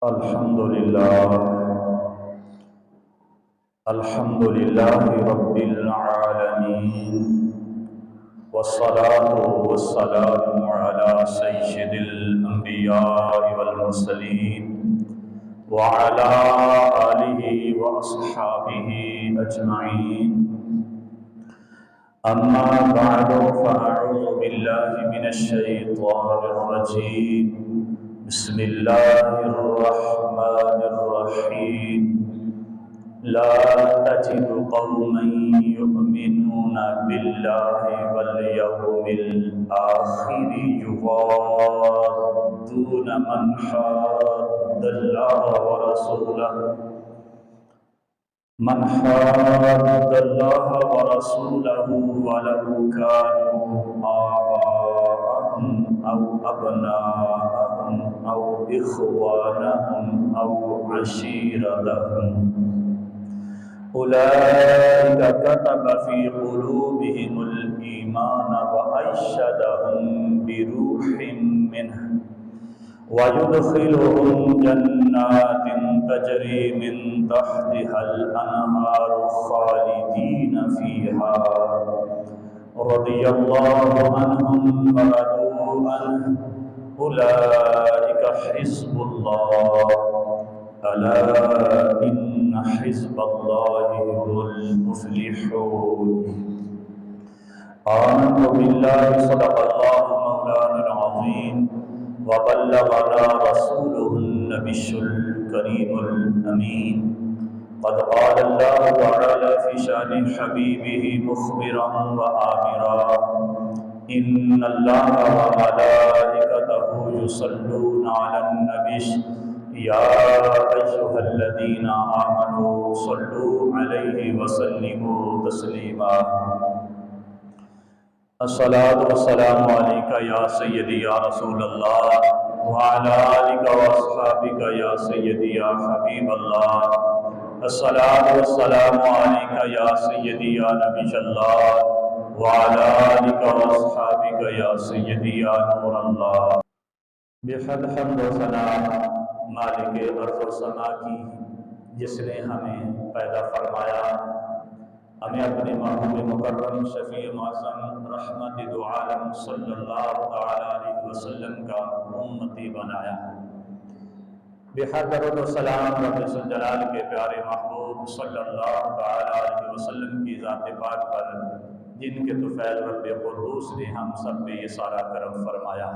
الحمد لله رب العالمين، والصلاة والسلام على سيد الأنبياء والمرسلين وعلى آله وأصحابه أجمعين. أما بعد، فأعوذ بالله من الشيطان الرجيم. بسم الله الرحمن الرحيم. لا تجد قوما يؤمنون بالله واليوم الآخر يوادون من حاد الله ورسوله ولو كانوا آباءهم أو أبناءهم أو إخوانهم أو عشيرتهم أولئك كتب في قلوبهم الإيمان وأيدهم بروح منه ويدخلهم جنات تجري من تحتها الأنهار خالدين فيها رضي الله عنهم ورضوا عنه أولئك حزب الله ألا إن حزب الله هم المفلحون. آمنت بالله صدق الله مولانا العظيم وبلغنا رسوله النبي الكريم الأمين. قد قال الله تعالى في شأن حبيبه مخبرا وآمرا إن الله وملائكته يصلون على النبي يا أيها الذين آمنوا صلوا عليه وسلموا تسليما. الصلاة والسلام عليك يا سيدي يا رسول الله وعلى آلك وأصحابك يا سيدي يا حبيب الله. الصلاة والسلام عليك يا سيدي يا نبي الله وعلى آلك وأصحابك يا سيدي يا نور الله. بحد حمد و ثنا مالک ارض و سما کی، جس نے ہمیں پیدا فرمایا، ہمیں اپنے محبوب مکرم شفیع معظم رحمت دو عالم صلی اللہ علیہ وسلم کا امتی بنایا. بحق درود و سلام رب الجلال کے پیارے محبوب صلی اللہ علیہ وسلم کی ذات پاک پر، جن کے طفیل رب قدوس نے ہم سب پہ یہ سارا کرم فرمایا.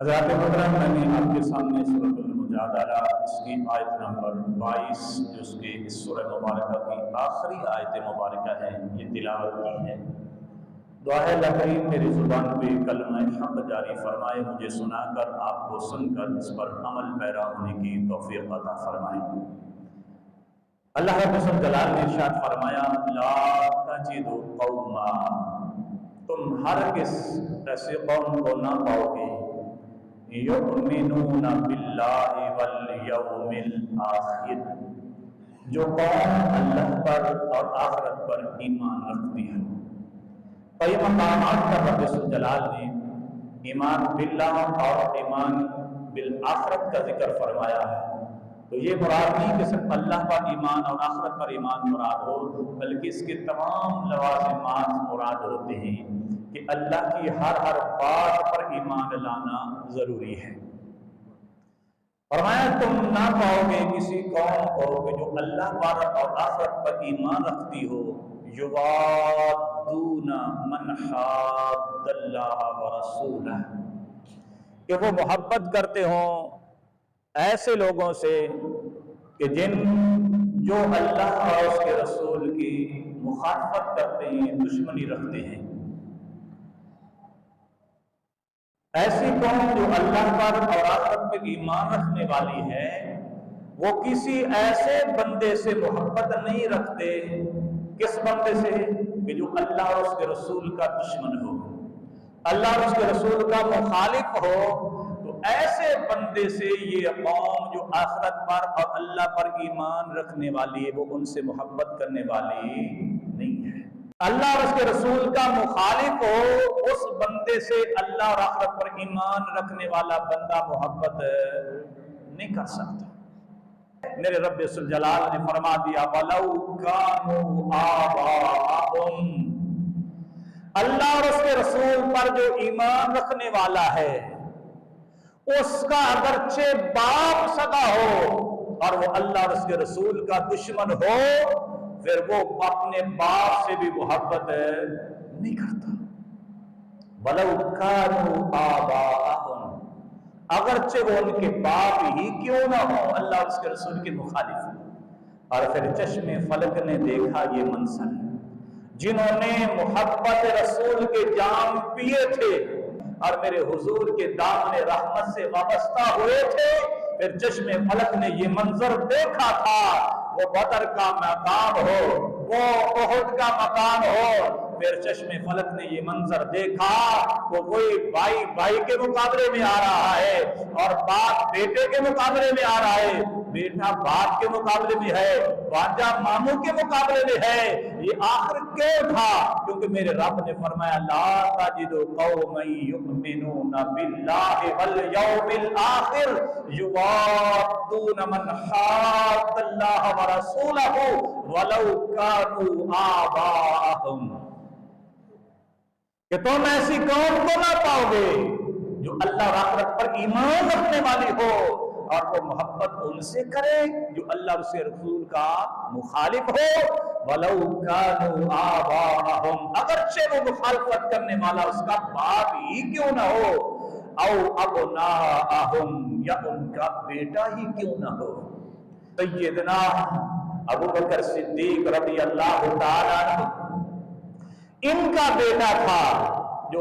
حضرات محترم، میں نے آپ کے سامنے سورۃ المجادلہ اس کی آیت نمبر 22 جو اس کے اس سورہ مبارکہ کی آخری آیت مبارکہ ہے، یہ تلاوت کی ہے. دعا ہے اللہ کریم میری زبان پہ کلمہ حق جاری فرمائے، مجھے سنا کر آپ کو سن کر اس پر عمل پیرا ہونے کی توفیق عطا فرمائے. اللہ رب الجلال نے ارشاد فرمایا، لا تجد قوما، تم ہرگز ایسے قوم کو نہ پاؤ گے، یؤمنون باللہ والیوم الآخر، جو قوم اللہ پر اور آخرت پر ایمان رکھتی ہے. کئی مقامات پر رب الجلال نے ایمان باللہ اور ایمان بالآخرت کا ذکر فرمایا ہے. تو یہ مراد نہیں کہ صرف اللہ پر ایمان اور آخرت پر ایمان مراد ہو، بلکہ اس کے تمام لوازمات مراد ہوتے ہیں کہ اللہ کی ہر بات پر ایمان لانا ضروری ہے. فرمایا تم نہ پاؤ گے کسی قوم کو کہ جو اللہ پر اور آخرت پر ایمان رکھتی ہو، یوادون من حاد اللہ ورسولہ، کہ وہ محبت کرتے ہوں ایسے لوگوں سے کہ جو اللہ اور اس کے رسول کی مخالفت کرتے ہیں، دشمنی رکھتے ہیں. ایسی قوم جو اللہ پر اور آخرت پر ایمان رکھنے والی ہے، وہ کسی ایسے بندے سے محبت نہیں رکھتے. کس بندے سے؟ کہ جو اللہ اور اس کے رسول کا دشمن ہو، اللہ اور اس کے رسول کا مخالف ہو. تو ایسے بندے سے یہ قوم جو آخرت پر اور اللہ پر ایمان رکھنے والی ہے، وہ ان سے محبت کرنے والی نہیں ہے. اللہ اور اس کے رسول کا مخالف ہو، اس بندے سے اللہ اور آخرت پر ایمان رکھنے والا بندہ محبت کر سکتا۔ میرے رب ذوالجلال نے فرما دیا وَلَوْ كَانُوا آبَاءَهُمْ، اللہ اور اس کے رسول پر جو ایمان رکھنے والا ہے اس کا اگرچہ باپ سگا ہو اور وہ اللہ اور اس کے رسول کا دشمن ہو، پھر وہ اپنے باپ سے بھی محبت نہیں کرتا۔ وَلَوْ كَانُوا آبَاءَهُمْ، اگرچہ وہ ان کے باپ ہی کیوں نہ ہو، اللہ اور اس کے رسول کے مخالف۔ اور پھر چشم فلک نے دیکھا یہ منظر، جنہوں نے محبت رسول کے جام پیے تھے اور میرے حضور کے دامن رحمت سے وابستہ ہوئے تھے، پھر چشم فلک نے یہ منظر دیکھا تھا، وہ بدر کا مقام ہو، وہ احد کا مقام ہو، پھر چشم فلک نے یہ منظر دیکھا، وہ کوئی بھائی بھائی کے مقابلے میں آ رہا ہے اور باپ بیٹے کے مقابلے میں آ رہا ہے، بیٹا باپ کے مقابلے میں ہے، بھانجا ماموں کے مقابلے میں ہے۔ یہ آخر کیوں تھا؟ کیونکہ میرے رب نے فرمایا لا تجد قوما یؤمنون باللہ والیوم الآخر یوادون من حاد اللہ ورسولہ ولو کانوا آباءہم، کہ تم ایسی قوم کو نہ پاؤ گے جو اللہ اور آخرت پر ایمان رکھنے والی ہو اور وہ محبت ان سے کرے جو اللہ اور اس کے رسول کا مخالف ہو۔ وَلَوْ كَانُوا آبَاءَهُمْ، اگرچہ وہ مخالفت کرنے والا اس کا باپ ہی کیوں نہ ہو، او أَبْنَاءَهُمْ، یا ان کا بیٹا ہی کیوں نہ ہو۔ سیدنا ابو بکر صدیق رضی اللہ تعالیٰ عنہ ان کا بیٹا تھا جو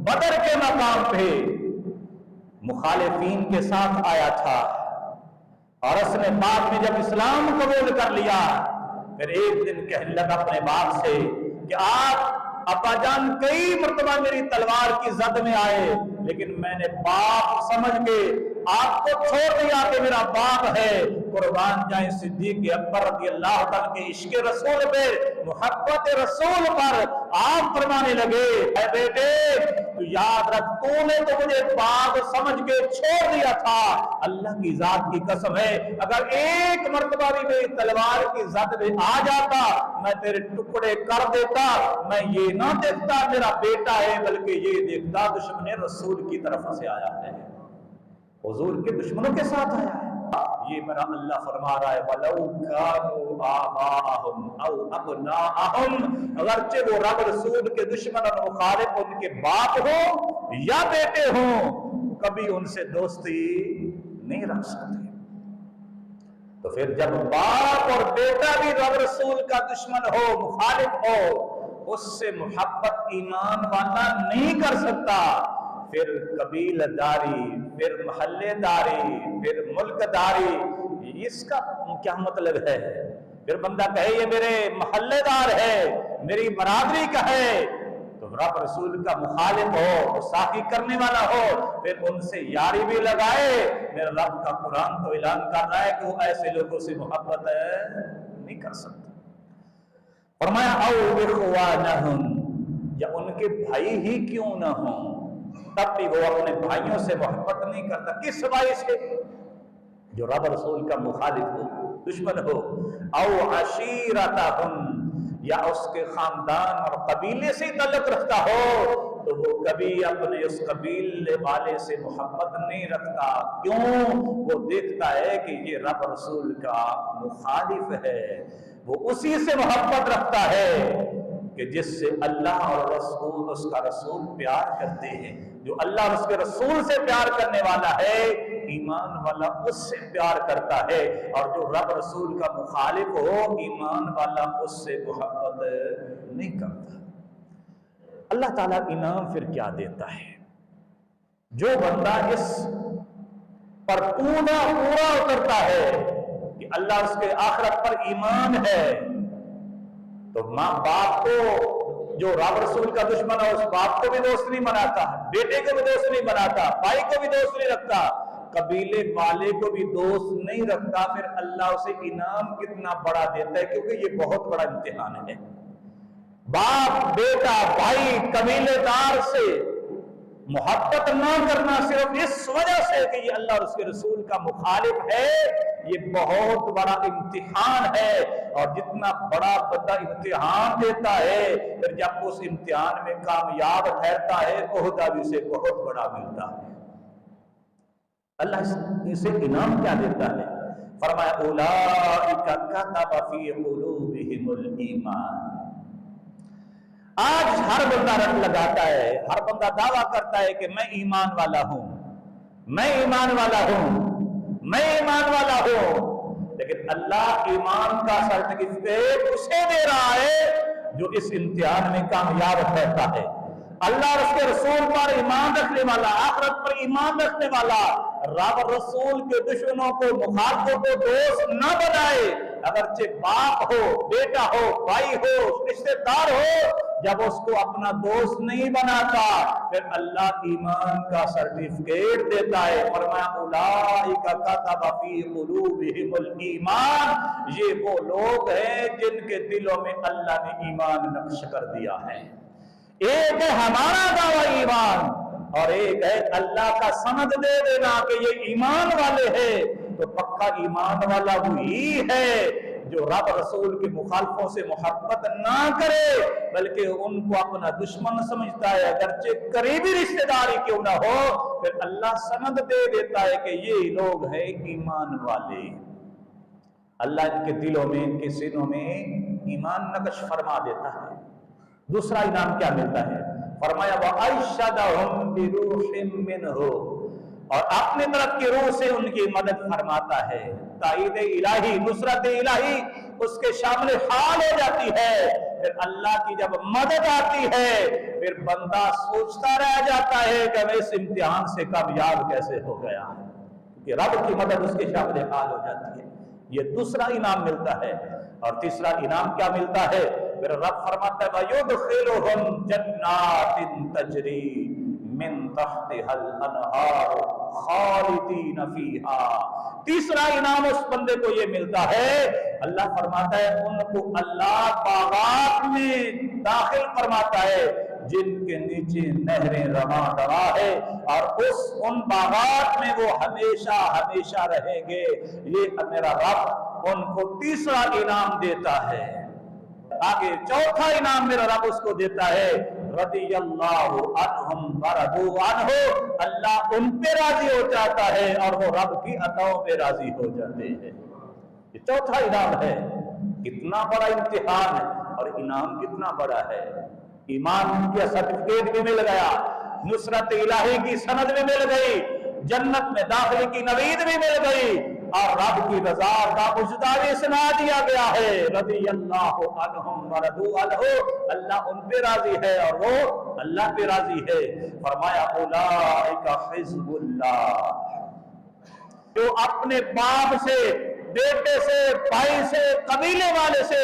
بدر کے مقام پہ مخالفین کے ساتھ آیا تھا، اور اس نے بعد میں جب اسلام قبول کر لیا پھر ایک دن کہنے لگا اپنے باپ سے کہ آپ ابا جان کئی مرتبہ میری تلوار کی زد میں آئے لیکن میں نے باپ سمجھ کے آپ کو چھوڑ دیا کہ میرا باپ ہے۔ قربان جائیں صدیق اکبر رضی اللہ تعالیٰ کے عشق رسول پہ، محبت رسول پر آپ فرمانے لگے اے بیٹے تو یاد رکھ تو نے تو مجھے باپ سمجھ کے چھوڑ دیا تھا، اللہ کی ذات کی قسم ہے اگر ایک مرتبہ بھی میری تلوار کی زد میں آ جاتا میں تیرے ٹکڑے کر دیتا، میں یہ نہ دیکھتا میرا بیٹا ہے بلکہ یہ دیکھتا دشمن رسول کی طرف سے آیا ہے، حضور کے دشمنوں کے ساتھ آیا ہے۔ یہ میرا اللہ فرما رہا ہے وَلَوْ كَانُوا آبَاءَهُمْ أَوْ أَبْنَاءَهُمْ، اگرچہ وہ رب رسول کے دشمن اور مخالف ان کے باپ ہوں یا بیٹے ہوں کبھی ان سے دوستی نہیں رکھ سکتے۔ تو پھر جب باپ اور بیٹا بھی رب رسول کا دشمن ہو مخالف ہو اس سے محبت ایمان والا نہیں کر سکتا، پھر قبیلہ داری، پھر محلے داری، پھر ملک داری، اس کا کیا مطلب ہے؟ پھر بندہ کہے یہ میرے محلے دار ہے، میری برادری کا ہے، تو رب رسول کا مخالف ہو، گستاخی کرنے والا ہو، پھر ان سے یاری بھی لگائے۔ میرے رب کا قرآن تو اعلان کر رہا ہے کہ وہ ایسے لوگوں سے محبت نہیں کر سکتا۔ فرمایا او اخوانہم، یا ان کے بھائی ہی کیوں نہ ہوں تب بھی وہ اپنے بھائیوں سے محبت نہیں کرتا۔ کس بھائی سے؟ جو رب رسول کا مخالف ہو، دشمن ہو۔ او عشیرتہم، یا اس کے خاندان اور قبیلے سے تعلق رکھتا ہو تو وہ کبھی اپنے اس قبیلے والے سے محبت نہیں رکھتا، کیوں؟ وہ دیکھتا ہے کہ یہ رب رسول کا مخالف ہے، وہ اسی سے محبت رکھتا ہے کہ جس سے اللہ اور رسول اس کا رسول پیار کرتے ہیں۔ جو اللہ اور اس کے رسول سے پیار کرنے والا ہے ایمان والا اس سے پیار کرتا ہے، اور جو رب رسول کا مخالف ہو ایمان والا اس سے محبت نہیں کرتا۔ اللہ تعالیٰ انعام پھر کیا دیتا ہے؟ جو بندہ اس پر پورا اترتا ہے کہ اللہ اس کے آخرت پر ایمان ہے تو ماں باپ کو جو رب رسول کا دشمن ہے اس باپ کو بھی دوست نہیں بناتا، بیٹے کو بھی دوست نہیں بناتا، بھائی کو بھی دوست نہیں رکھتا، قبیلے والے کو بھی دوست نہیں رکھتا، پھر اللہ اسے انعام کتنا بڑا دیتا ہے، کیونکہ یہ بہت بڑا امتحان ہے۔ باپ، بیٹا، بھائی، قبیلے دار سے محبت نہ کرنا صرف اس وجہ سے کہ یہ اللہ اور اس کے رسول کا مخالف ہے، یہ بہت بڑا امتحان ہے، اور جتنا بڑا بندہ امتحان دیتا ہے پھر جب اس امتحان میں کامیاب ٹھہرتا ہے عہدہ بھی اسے بہت بڑا ملتا ہے۔ اللہ اسے انعام کیا دیتا ہے؟ فرمایا اولئک کتب فی قلوبہم الایمان۔ آج ہر بندہ رٹ لگاتا ہے، ہر بندہ دعویٰ کرتا ہے کہ میں ایمان والا ہوں، میں ایمان والا ہوں، میں ایمان والا ہوں، لیکن اللہ ایمان کا سرٹیفکیٹ اسے دے رہا ہے جو اس امتحان میں کامیاب ٹھہرتا ہے۔ اللہ اور اس کے رسول پر ایمان رکھنے والا، آخرت پر ایمان رکھنے والا، رب رسول کے دشمنوں کو، مخالفوں کو دوست نہ بنائے، اگرچہ باپ ہو، بیٹا ہو، بھائی ہو، رشتے دار ہو، جب اس کو اپنا دوست نہیں بناتا پھر اللہ ایمان کا سرٹیفکیٹ دیتا ہے۔ فرمایا اولئک کتب فی قلوبہم الایمان، یہ وہ لوگ ہیں جن کے دلوں میں اللہ نے ایمان نقش کر دیا ہے۔ ایک ہے ہمارا دعویٰ ایمان، اور ایک ہے اللہ کا سند دے دینا کہ یہ ایمان والے ہیں۔ تو پکا ایمان والا وہی ہے جو رب رسول کے مخالفوں سے محبت نہ کرے بلکہ ان کو اپنا دشمن سمجھتا ہے، اگرچہ قریبی رشتہ داری کیوں نہ ہو، پھر اللہ سند دے دیتا ہے کہ یہ لوگ ہیں ایمان والے۔ اللہ ان کے دلوں میں، ان کے سینوں میں ایمان نقش فرما دیتا ہے۔ دوسرا انعام کیا ملتا ہے؟ فرمایا وَأَيْشَدَهُمْ بِرُوحٍ مِّنْهُ، اور اپنے طرف کی روح سے ان کی مدد فرماتا ہے۔ تائید الہی، نصرت الہی اس کے شامل حال ہو جاتی ہے۔ پھر اللہ کی جب مدد آتی ہے پھر بندہ سوچتا رہ جاتا ہے کہ میں اس امتحان سے کامیاب کیسے ہو گیا، کیونکہ رب کی مدد اس کے شامل حال ہو جاتی ہے۔ یہ دوسرا انعام ملتا ہے۔ اور تیسرا انعام کیا ملتا ہے؟ پھر رب فرماتا ہے وَيُدْخِلُهُمْ جَنَّاتٍ تَجْرِي مِن تَحْتِهَا الْأَنْهَارُ خَالِدِينَ فِيهَا۔ تیسرا انعام اس بندے کو یہ ملتا ہے، اللہ فرماتا ہے ان کو اللہ باغات میں داخل فرماتا ہے جن کے نیچے نہریں رواں رواں ہے، اور ان باغات میں وہ ہمیشہ ہمیشہ رہیں گے۔ یہ میرا رب ان کو تیسرا انعام دیتا ہے۔ آگے چوتھا انعام میرا رب اس کو دیتا ہے، رضی اللہ عنہم ورضوا عنہ، اللہ ان پہ راضی ہو جاتا ہے اور وہ رب کی عطاؤں پہ راضی ہو جاتے ہیں۔ یہ چوتھا انعام ہے۔ کتنا بڑا امتحان ہے اور انعام کتنا بڑا ہے۔ ایمان کا سرٹیفکیٹ بھی مل گیا، نصرت الہی کی سند بھی مل گئی، جنت میں داخلے کی نوید بھی مل گئی، اور رب کی رضا کا مجدہ بھی سنا دیا گیا ہے۔ رضی اللہ عنہم ورضوا عنہ، اللہ ان پہ راضی ہے اور وہ اللہ پہ راضی ہے۔ فرمایا اولئک حزب اللہ، جو اپنے باپ سے، بیٹے سے، بھائی سے، قبیلے والے سے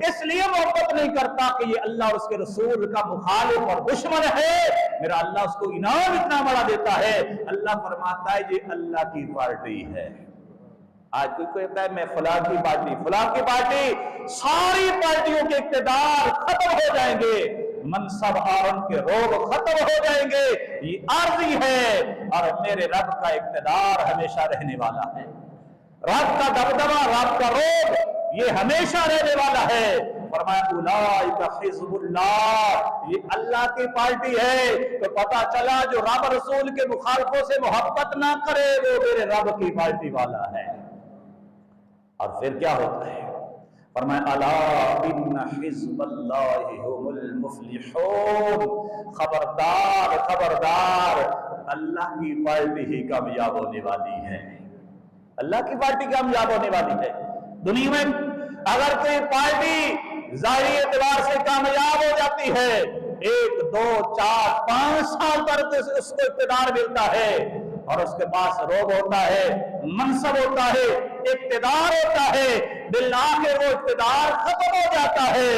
اس لیے محبت نہیں کرتا کہ یہ اللہ اور اس کے رسول کا مخالف اور دشمن ہے، میرا اللہ اس کو انعام اتنا بڑا دیتا ہے۔ اللہ فرماتا ہے یہ اللہ کی پارٹی ہے۔ آج کوئی کہتا ہے میں فلاں کی پارٹی، فلاں کی پارٹی، ساری پارٹیوں کے اقتدار ختم ہو جائیں گے، منصب اور ان کے روب ختم ہو جائیں گے، یہ عارضی ہے، اور میرے رب کا اقتدار ہمیشہ رہنے والا ہے، رب کا دبدبہ، رب کا روب یہ ہمیشہ رہنے والا ہے۔ فرمایا اولئک حزب اللہ، یہ اللہ کی پارٹی ہے۔ تو پتہ چلا جو رب رسول کے مخالفوں سے محبت نہ کرے وہ میرے رب کی پارٹی والا ہے۔ اور پھر کیا ہوتا ہے؟ فرمایا الا ان حزب اللہ هم المفلحون، خبردار خبردار، اللہ کی پارٹی ہی کامیاب ہونے والی ہے، اللہ کی پارٹی کامیاب ہونے والی ہے۔ دنیا میں اگر کوئی پارٹی ظاہری اعتبار سے کامیاب ہو جاتی ہے، 1 2 4 5 سال تک اس کو اقتدار ملتا ہے اور اس کے پاس روب ہوتا ہے، منصب ہوتا ہے، اقتدار ہوتا ہے، بالآخر وہ اقتدار ختم ہو جاتا ہے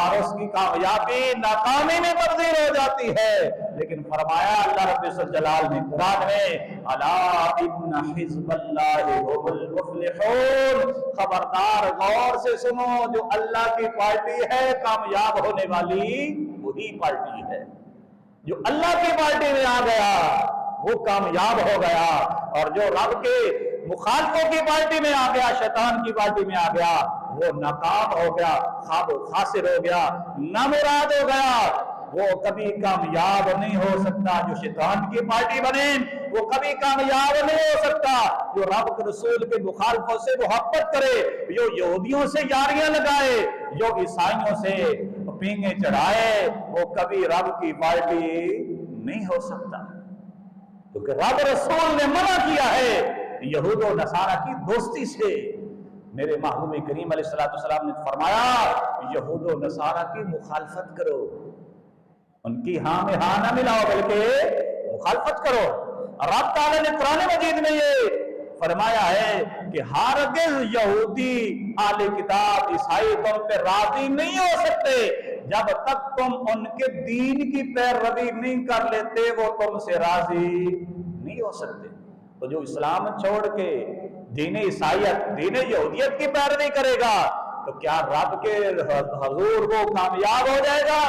اور اس کی کامیابی ناکامی میں تبدیل ہو جاتی ہے۔ لیکن فرمایا اللہ رب الجلال نے قرآن میں الا ان حزب اللہ هم المفلحون، خبردار غور سے سنو، جو اللہ کی پارٹی ہے کامیاب ہونے والی وہی پارٹی ہے۔ جو اللہ کی پارٹی میں آ گیا وہ کامیاب ہو گیا، اور جو رب کے مخالفوں کی پارٹی میں آ گیا، شیطان کی پارٹی میں آ گیا، وہ ناکام ہو گیا، خواب خاسر ہو گیا، نامراد ہو گیا، وہ کبھی کامیاب نہیں ہو سکتا۔ جو شیطان کی پارٹی بنے وہ کبھی کامیاب نہیں ہو سکتا۔ جو رب کے رسول کے مخالفوں سے محبت کرے، جو یہودیوں سے یاریاں لگائے، جو عیسائیوں سے پینگیں چڑھائے، وہ کبھی رب کی پارٹی نہیں ہو سکتا، کیونکہ رب رسول نے منع کیا ہے یہود و نصارہ کی دوستی سے۔ میرے محبوب کریم علیہ السلام نے فرمایا یہود و نصارہ کی مخالفت کرو، ان کی ہاں میں ہاں نہ ملاؤ بلکہ مخالفت کرو۔ رب تعالیٰ نے قرآن مجید میں یہ فرمایا ہے کہ ہرگز یہودی اہل کتاب عیسائی تم پہ راضی نہیں ہو سکتے جب تک تم ان کے دین کی پیروی نہیں کر لیتے، وہ تم سے راضی نہیں ہو سکتے۔ تو جو اسلام چھوڑ کے دین عیسائیت، دین یہودیت کی پیروی کرے گا تو کیا رب کے حضور وہ کامیاب ہو جائے گا؟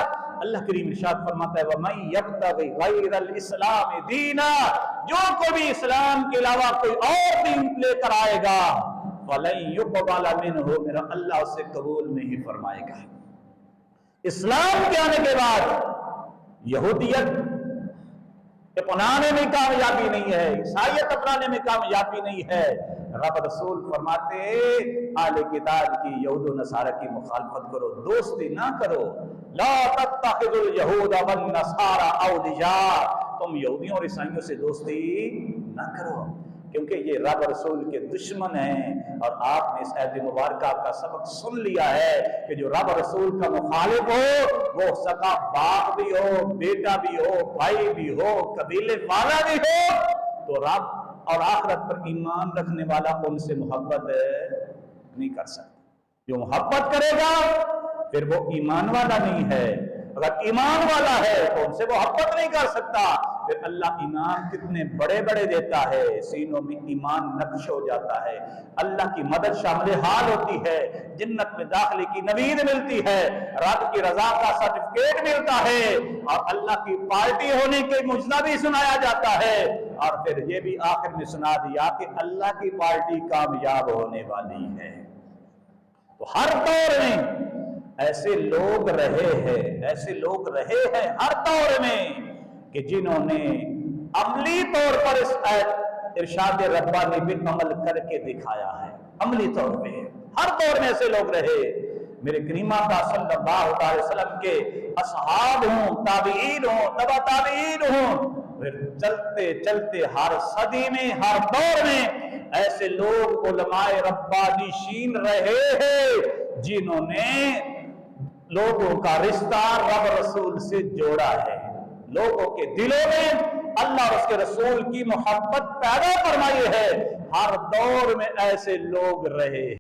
اللہ کریم ارشاد فرماتا ہے وَمَن يَبْتَغِ غَيْرَ الْإِسْلَامِ دِينًا، جو کوئی اسلام کے علاوہ کوئی اور دین لے کر آئے گا فَلَن يُقْبَلَ مِنْهُ، میرا اللہ اسے قبول نہیں فرمائے گا۔ اسلام کے آنے کے بعد یہودیت اپنانے میں کامیابی نہیں ہے، عیسائیت اپنانے میں کامیابی نہیں ہے۔ رب رسول فرماتے اہل کتاب کی، یہود و نصارہ کی مخالفت کرو، دوستی نہ کرو۔ لا تتخذوا اليهود والنصارى اولیاء، تم یہودیوں اور عیسائیوں سے دوستی نہ کرو، کیونکہ یہ رب رسول کے دشمن ہیں۔ اور آپ نے اس آیت مبارکہ کا سبق سن لیا ہے کہ جو رب رسول کا مخالف ہو وہ سگا باپ بھی ہو، بیٹا بھی ہو، بھائی بھی ہو، قبیلے والا بھی ہو، تو رب اور آخرت پر ایمان رکھنے والا ان سے محبت نہیں کر سکتا۔ جو محبت کرے گا پھر وہ ایمان والا نہیں ہے، اگر ایمان والا ہے تو ان سے محبت نہیں کر سکتا۔ پھر اللہ انعام کتنے بڑے بڑے دیتا ہے، سینوں میں ایمان نقش ہو جاتا ہے، اللہ کی مدد شامل حال ہوتی ہے، جنت میں داخلے کی نوید ملتی ہے، رب کی رضا کا سرٹیفکیٹ ملتا ہے، اور اللہ کی پارٹی ہونے کے معجزہ بھی سنایا جاتا ہے، اور پھر یہ بھی آخر میں سنا دیا کہ اللہ کی پارٹی کامیاب ہونے والی ہے۔ تو ہر دور میں ایسے لوگ رہے ہیں ہر دور میں کہ جنہوں نے عملی طور پر اس ارشاد ربانی پہ عمل کر کے دکھایا ہے، عملی طور پہ ہر دور میں ایسے لوگ رہے۔ میرے کریم آقا صلی اللہ علیہ وسلم کے اصحاب ہوں، تابعین ہوں، تبع تابعین ہوں، پھر چلتے چلتے ہر صدی میں، ہر دور میں ایسے لوگ علماء ربانیشین رہے ہیں جنہوں نے لوگوں کا رشتہ رب رسول سے جوڑا ہے، لوگوں کے دلوں میں اللہ اور اس کے رسول کی محبت پیدا فرمائی ہے۔ ہر دور میں ایسے لوگ رہے۔